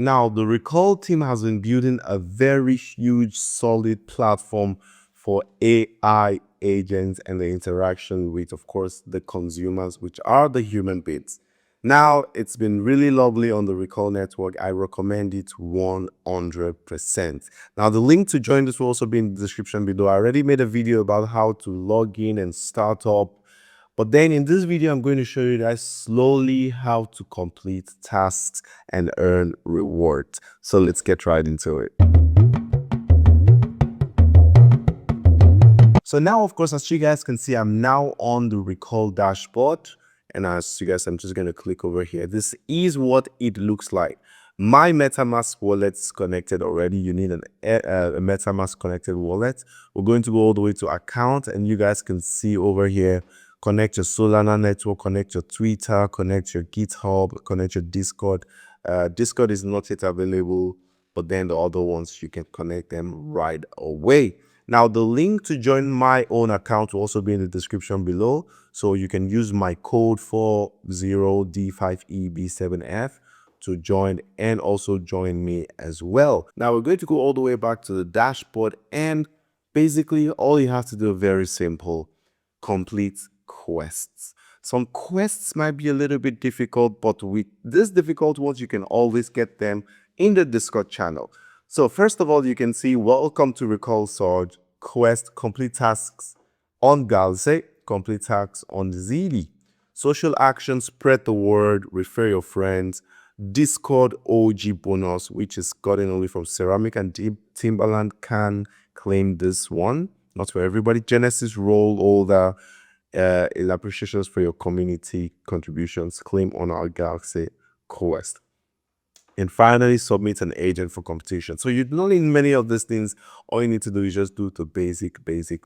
Now, the Recall team has been building a very huge, solid platform for AI agents and the interaction with, of course, the consumers, which are the human beings. Now, it's been really lovely on the Recall network. I recommend it 100%. Now, the link to join this will also be in the description below. I already made a video about how to log in and start up. But then in this video, I'm going to show you guys slowly how to complete tasks and earn rewards. So let's get right into it. So now, of course, as you guys can see, I'm now on the Recall dashboard. And as you guys, I'm just going to click over here. This is what it looks like. My MetaMask wallet's connected already. You need a MetaMask connected wallet. We're going to go all the way to account, and you guys can see over here, connect your Solana network, connect your Twitter, connect your GitHub, connect your Discord. Discord is not yet available, but then the other ones, you can connect them right away. Now, the link to join my own account will also be in the description below. So you can use my code 40D5EB7F to join and also join me as well. Now, we're going to go all the way back to the dashboard, and basically all you have to do is very simple: complete quests. Some quests might be a little bit difficult, but with these difficult ones, you can always get them in the Discord channel. So first of all, you can see welcome to Recall Surge, quest, complete tasks on Galxe, complete tasks on Zealy, social action, spread the word, refer your friends, Discord OG bonus, which is gotten only from Ceramic and Timberland, can claim this one. Not for everybody. Genesis role holder, appreciations for your community contributions, claim on our Galxe quest. And finally, submit an agent for competition. So you don't need many of these things. All you need to do is just do the basic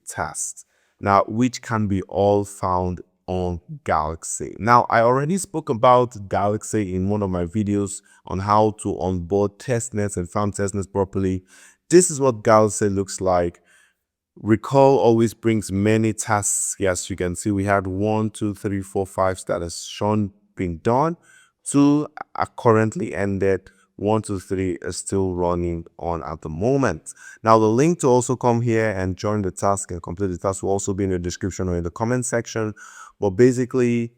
tasks. Now, which can be all found on Galxe. Now, I already spoke about Galxe in one of my videos on how to onboard testnets and found testnets properly. This is what Galxe looks like. Recall always brings many tasks. Yes, you can see we had 1, 2, 3, 4, 5 that has shown being done. 2 are currently ended. 1, 2, 3 is still running on at the moment. Now, the link to also come here and join the task and complete the task will also be in the description or in the comment section. But basically,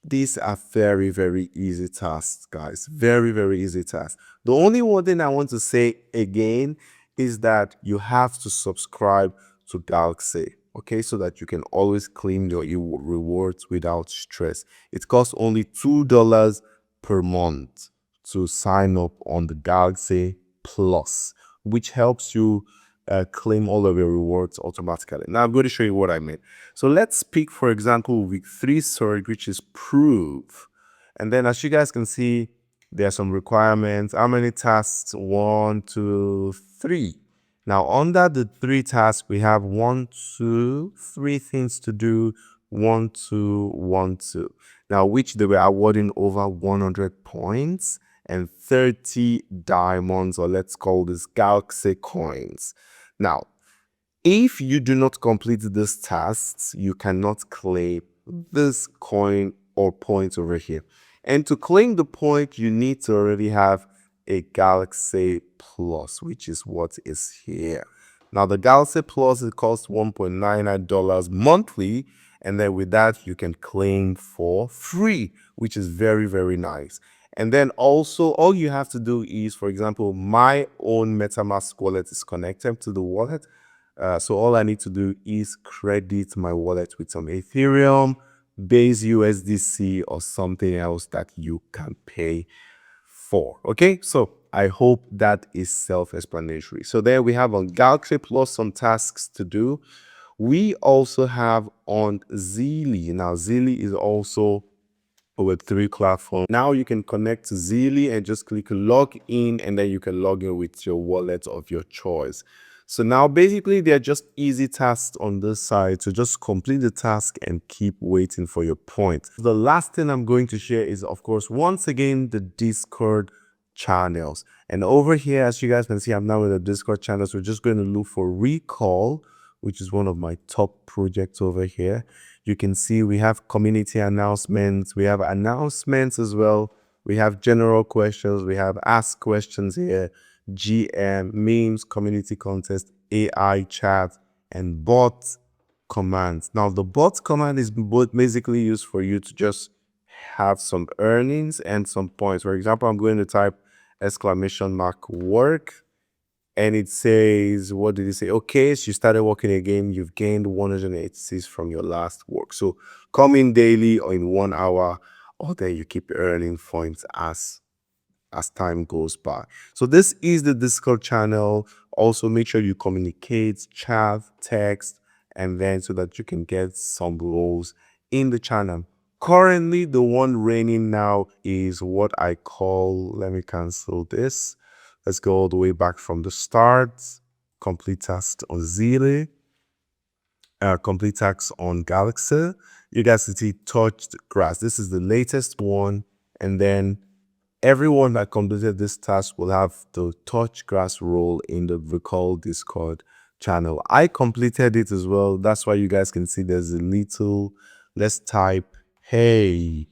these are very easy tasks, guys. Very easy tasks. The only one thing I want to say again is that you have to subscribe to Galxe, okay, so that you can always claim your rewards without stress. It costs only $2 per month to sign up on the Galxe Plus, which helps you claim all of your rewards automatically. Now I'm going to show you what I mean. So let's pick, for example, week 3 surge, which is proof. And then as you guys can see, there are some requirements. How many tasks? 1, 2, 3. Now, under the 3 tasks, we have 1, 2, 3 things to do. 1, 2, 1, 2. Now, which they were awarding over 100 points and 30 diamonds, or let's call this Galxe coins. Now, if you do not complete these tasks, you cannot claim this coin or point over here. And to claim the point, you need to already have a Galxe Plus, which is what is here. Now, the Galxe Plus, it costs $1.99 monthly. And then with that, you can claim for free, which is very nice. And then also, all you have to do is, for example, my own MetaMask wallet is connected to the wallet. So all I need to do is credit my wallet with some Ethereum, base USDC, or something else that you can pay for. Okay, so I hope that is self-explanatory. So there we have on Galxe Plus some tasks to do. We also have on Zealy. Now, Zealy is also a Web3 platform. Now you can connect to Zealy and just click log in, and then you can log in with your wallet of your choice. So now basically they're just easy tasks on this side. So just complete the task and keep waiting for your point. The last thing I'm going to share is, of course, once again, the Discord channels. And over here, as you guys can see, I'm now in the Discord channels. We're just going to look for Recall, which is one of my top projects over here. You can see we have community announcements. We have announcements as well We have general questions. We have ask questions here, GM, memes, community contest, AI chat, and bot commands. Now, the bot command is basically used for you to just have some earnings and some points. For example, I'm going to type !work, and it says, what did it say? Okay, so you started working again. You've gained 186 from your last work. So come in daily or in 1 hour, or then you keep earning points as time goes by. So this is the Discord channel. Also, make sure you communicate, chat, text, and then so that you can get some roles in the channel. Currently, the one reigning now is what I call, let me cancel this. Let's go all the way back from the start. Complete task on Zealy, complete task on Galxe. You guys can see touched grass. This is the latest one. And then everyone that completed this task will have the touch grass role in the Recall Discord channel. I completed it as well. That's why you guys can see there's a little, let's type, hey.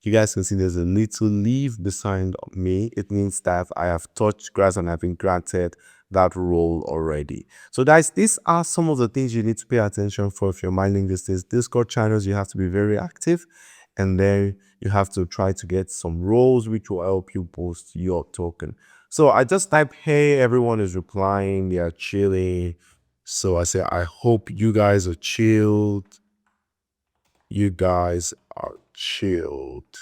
You guys can see there's a little leaf beside me. It means that I have touched grass and I've been granted that role already. So guys, these are some of the things you need to pay attention for if you're mining this. Discord channels, you have to be very active, and then you have to try to get some roles which will help you boost your token. So I just type, hey, everyone is replying, they are chilling. So I say, I hope you guys are chilled. You guys are chilled.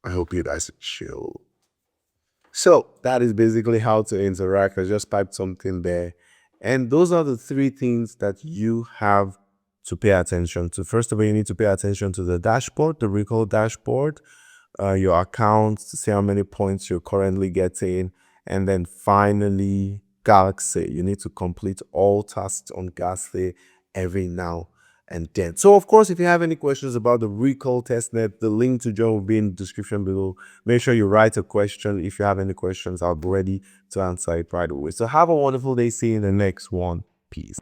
I hope you guys are chill. So that is basically how to interact. I just typed something there. And those are the 3 things that you have to pay attention to. First of all, you need to pay attention to the dashboard, the Recall dashboard, your accounts to see how many points you're currently getting. And then finally, Galxe. You need to complete all tasks on Galxe every now and then. So of course, if you have any questions about the Recall Testnet, the link to join will be in the description below. Make sure you write a question. If you have any questions, I'll be ready to answer it right away. So have a wonderful day. See you in the next one. Peace.